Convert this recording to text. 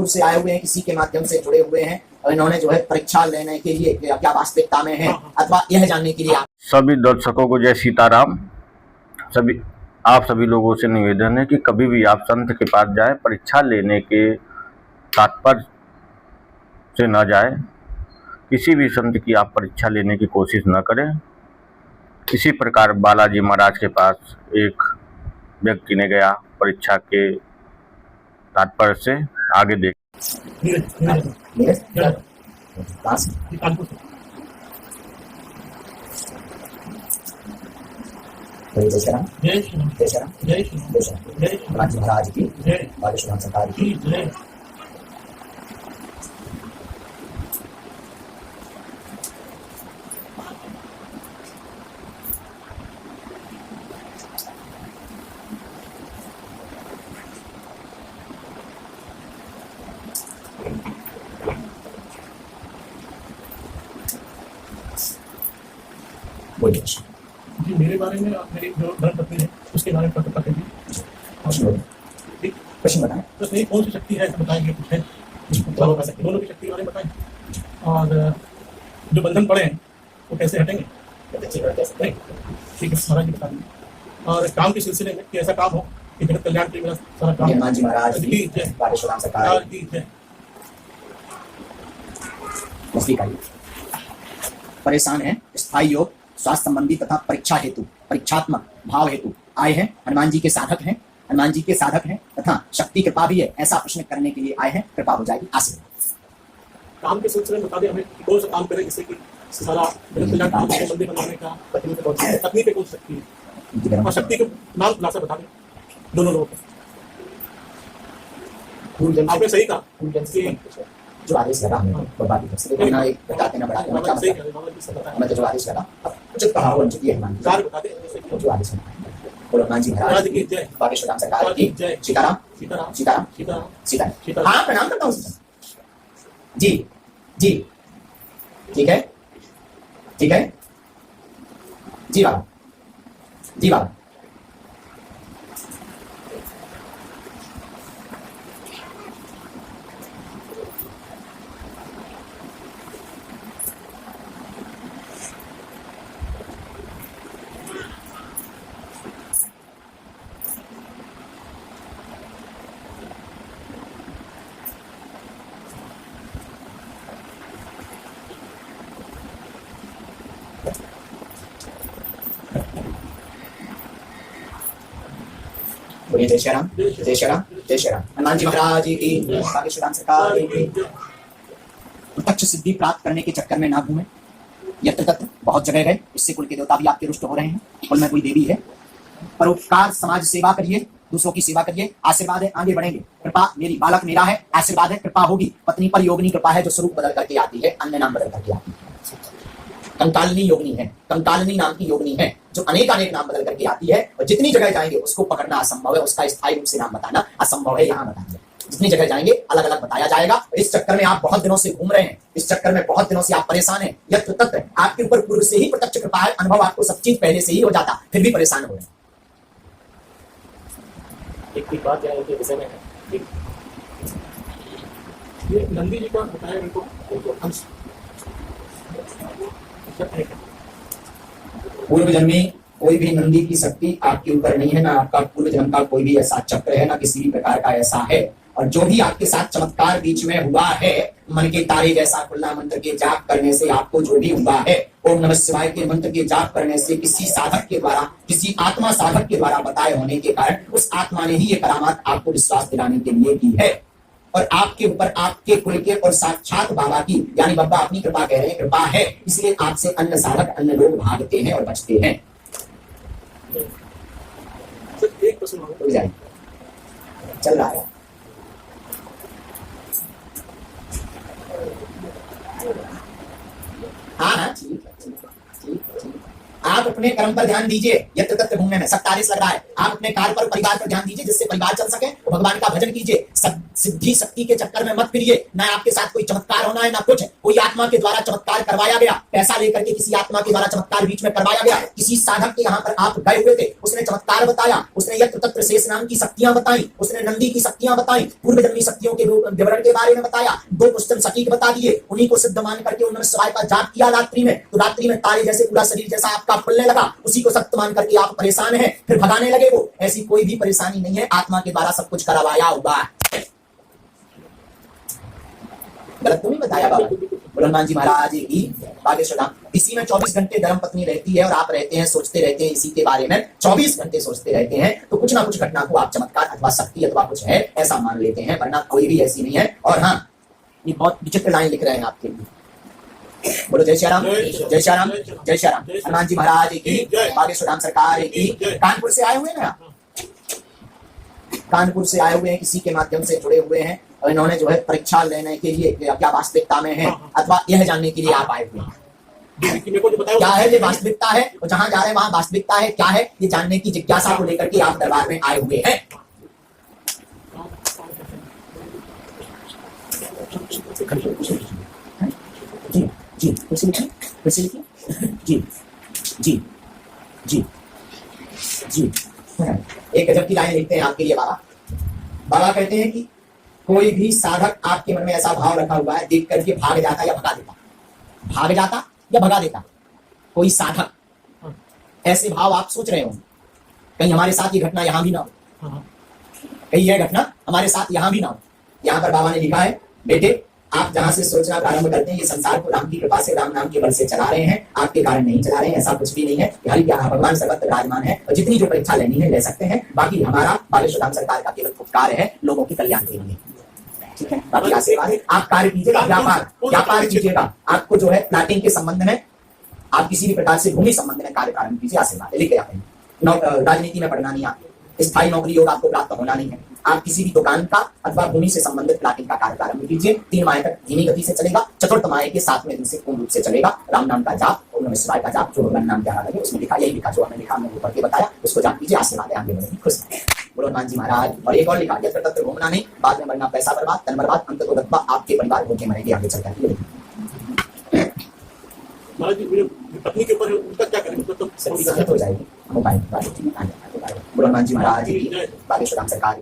पूर्व से आए हुए हैं, किसी के माध्यम से जुड़े हुए हैं और इन्होंने जो है परीक्षा लेने के लिए क्या वास्तविकता में है अथवा यह जानने के लिए सभी दर्शकों को जय सीताराम। आप सभी लोगों से निवेदन है कि कभी भी आप संत के पास जाए, परीक्षा लेने के तात्पर्य से न जाए। किसी भी संत की आप परीक्षा लेने की कोशिश न करें। इसी प्रकार बालाजी महाराज के पास एक व्यक्ति ने गया, परीक्षा के तात्पर्य से आगे देख महाराज की सरकार की जी, मेरे बारे में आप मेरी जो धर्म पत्नी है उसके बारे में पता कीजिए। प्रश्न बताएं। प्रश्न नहीं, कौन सी शक्ति है बताएंगे, कुछ है दोनों की शक्ति के बारे में बताएं, और जो बंधन पड़े हैं वो कैसे हटेंगे। ठीक है, महाराज जी बता देंगे। और काम के सिलसिले में कि ऐसा काम हो कि जगत कल्याण के लिए मेरा सारा काम महाराज की जय। परेशान है, स्थायी योग, स्वास्थ्य संबंधी तथा परीक्षा हेतु, परीक्षात्मक भाव हेतु आए हैं। हनुमान जी के साधक हैं, हनुमान जी के साधक हैं तथा शक्ति कृपा भी है। ऐसा प्रश्न करने के लिए आए हैं, कृपा हो जाएगी। आशीर्वाद। काम के सिलसिले में बता दें हमें कि कौन सा काम करें जिससे कि सारा मंदिर बनाने का पत्नी पे कौन सकती है, और शक्ति के नाम खुलासा बता दें दोनों लोगों को। आपने सही कहा जो आदेश लगा हमें बर्बादी ना एक बताते ना बढ़ाते मैं तो जो आदेश लगा उचित कहा हो चुकी है। हनुमान जी जो आदेश बोलो, हनुमान जी महाराज की जय, बागेश्वर सरकार की जय। सीताराम सीताराम सीताराम सीताराम सीताराम। हाँ, प्रणाम करता हूँ जी जी। ठीक है ठीक है जी बाबा, जी बाबा। बोलिए जय श्री राम, जय श्री राम, जय श्री राम। हनुमान जी महाराज की, बागेश्वर सरकार की। प्रत्यक्ष सिद्धि प्राप्त करने के चक्कर में ना घूमे। यत्र तत्र बहुत जगह गए, इससे कुल के देवता भी आपके रुष्ट हो रहे हैं। कुल में कोई देवी है। परोपकार, समाज सेवा करिए, दूसरों की सेवा करिए। आशीर्वाद है, आगे बढ़ेंगे। कृपा मेरी, बालक मेरा है, आशीर्वाद है, कृपा होगी। पत्नी पर योगिनी कृपा है जो स्वरूप बदल करके आती है, अन्य नाम बदल करके आती है। कंकालिनी योगिनी है, कंकालिनी नाम की योगिनी है जो अनेक नाम बदल करके आती है, और जितनी जगह जाएंगे उसको पकड़ना असंभव है, उसका स्थायी रूप से नाम बताना असंभव है। यहाँ बता दिया, जितनी जगह जाएंगे अलग अलग बताया जाएगा। इस चक्कर में आप बहुत दिनों से घूम रहे हैं, इस चक्कर में बहुत दिनों से आप परेशान हैं। यत्र तत्र आपके ऊपर पूर्व से ही प्रत्यक्ष कृपा है, अनुभव आपको सब चीज पहले से ही हो जाता, फिर भी परेशान हो रहे हैं। एक बात क्या है कि विषय में है, ये नंदी जी का बताया इनको अंश पूर्व जन्मी कोई भी नंदी की शक्ति आपके ऊपर नहीं है, ना आपका पूर्व जन्म का कोई भी ऐसा चक्र है, ना किसी भी प्रकार का ऐसा है। और जो भी आपके साथ चमत्कार बीच में हुआ है, मन के तारे जैसा खुला मंत्र के जाप करने से आपको जो भी हुआ है, ओम नमः शिवाय के मंत्र के जाप करने से किसी साधक के द्वारा, किसी आत्मा साधक के द्वारा बताए होने के कारण उस आत्मा ने ही ये करामात आपको विश्वास दिलाने के लिए की है। और आपके ऊपर आपके कुल के और साक्षात बाबा की, यानी बाबा अपनी कृपा कह रहे हैं, कृपा है, इसलिए आपसे अन्य साधक अन्य लोग भागते हैं और बचते हैं। एक प्रश्न चल रहा है। हाँ हाँ, ठीक है ठीक है ठीक है। आप अपने कर्म पर ध्यान दीजिए, यत्र तत्र घूमने में 47 लग रहा है। आप अपने कार्य पर, परिवार पर ध्यान दीजिए, जिससे परिवार चल सके। तो भगवान का भजन कीजिए, सिद्धि शक्ति के चक्कर में मत फिरिए। ना आपके साथ कोई चमत्कार होना है, ना कुछ। कोई आत्मा के द्वारा चमत्कार करवाया गया, पैसा लेकर के किसी आत्मा के द्वारा चमत्कार बीच में करवाया गया। किसी साधक के यहाँ पर आप गए हुए थे, उसने चमत्कार बताया, उसने यत्र तत्र शेष नाम की शक्तियां बताई, उसने नंदी की शक्तियां बताई, पूर्व जन्मी शक्तियों के विवरण के बारे में बताया, 2 क्वेश्चन सटीक बता दिए, उन्हीं को सिद्ध मान करके उन्होंने शिवाय का जाप किया रात्रि में। तो रात्रि में तारे जैसे पूरा शरीर जैसा आपका खुलने लगा, उसी को सत्य मान करके आप परेशान हैं, फिर भगाने लगे। वो ऐसी कोई भी परेशानी नहीं है, आत्मा के द्वारा सब कुछ करवाया हुआ है। गलत तो नहीं बताया बाबा? हनुमान जी महाराज की बागेश्वर धाम। इसी में 24 घंटे धर्म पत्नी रहती है और आप रहते हैं, सोचते रहते हैं इसी के बारे में, 24 घंटे सोचते रहते हैं। तो कुछ ना कुछ घटना को आप चमत्कार अथवा शक्ति अथवा कुछ है ऐसा मान लेते हैं, वरना कोई भी ऐसी नहीं है। और हाँ, ये बहुत विचित्र लाइन लिख रहे हैं आपके लिए। बोलो जय श्री राम, जय श्री राम, जय श्री राम। हनुमान जी महाराज की, बागेश्वर धाम सरकार की। कानपुर से आए हुए हैं ना, कानपुर से आए हुए हैं, किसी के माध्यम से जुड़े हुए हैं, और इन्होंने जो है परीक्षा लेने के लिए क्या वास्तविकता में है अथवा यह जानने के लिए आप आए हुए हैं क्या है ये वास्तविकता है, और जहां जा रहे हैं वहां वास्तविकता है क्या है, ये जानने की जिज्ञासा को लेकर के आप दरबार में आए हुए हैं। जी जी, कुर्सी लिखिए, कुर्सी लिखिए। जी जी जी जी। एक गजब की लाइन लिखते हैं आपके लिए बाबा। बाबा कहते हैं कि कोई भी साधक आपके मन में ऐसा भाव रखा हुआ है, देख करके भाग जाता या भगा देता, भाग जाता या भगा देता। कोई साधक, ऐसे भाव आप सोच रहे हो, कहीं हमारे साथ ये घटना यहां भी ना हो, कहीं यह घटना हमारे साथ यहां भी ना हो। यहाँ पर बाबा ने लिखा है, बेटे आप जहां से सोचना प्रारंभ करते हैं, ये संसार को राम की कृपा से, राम नाम के बल से चला रहे हैं, आपके कारण नहीं चला रहे हैं, ऐसा कुछ भी नहीं है। यही क्या भगवान सर्वत्र विराजमान है, और जितनी जो परीक्षा लेनी है ले सकते हैं। बाकी हमारा बागेश्वर धाम सरकार का केवल उपकार है लोगों के कल्याण के लिए, ठीक है। बाकी आशीर्वाद आप कार्य कीजिएगा, व्यापार कीजिएगा। आपको जो है प्लाटिंग के संबंध में, आप किसी भी प्रकार से भूमि संबंध में कार्य प्रारंभ कीजिए, आशीर्वाद लेके आते। राजनीति में पढ़ना नहीं, आप स्थायी नौकरी योग आपको प्राप्त होना नहीं है। आप किसी भी दुकान का अथवा भूमि से संबंधित प्लाटिंग का कार्य प्रारंभ कीजिए। 3 माह तक धीमी गति से चलेगा, चतुर्थ माह के 7वें दिन से पूर्ण रूप से चलेगा। राम नाम का जाप, ओम नमः शिवाय का जाप, जो भगवान नाम क्या लगे उसमें लिखा, यही लिखा जो हमने लिखा, हमने ऊपर के बताया, उसको जाप कीजिए, आशीर्वाद आगे बढ़ेगी, खुश रहें। बोलो हनुमान जी महाराज। और एक और लिखा, यत्र तत्र घूमना नहीं, बाद में मरना, पैसा बर्बाद, तन बर्बाद, अंत तो दत्वा, आपके परिवार भूखे मरेंगे आगे चल करके। महाराज जी मेरे पत्नी के ऊपर उनका क्या करें, मतलब हो जाएगी मोबाइल। बोलो हनुमान जी महाराज की, बागेश्वर धाम सरकार।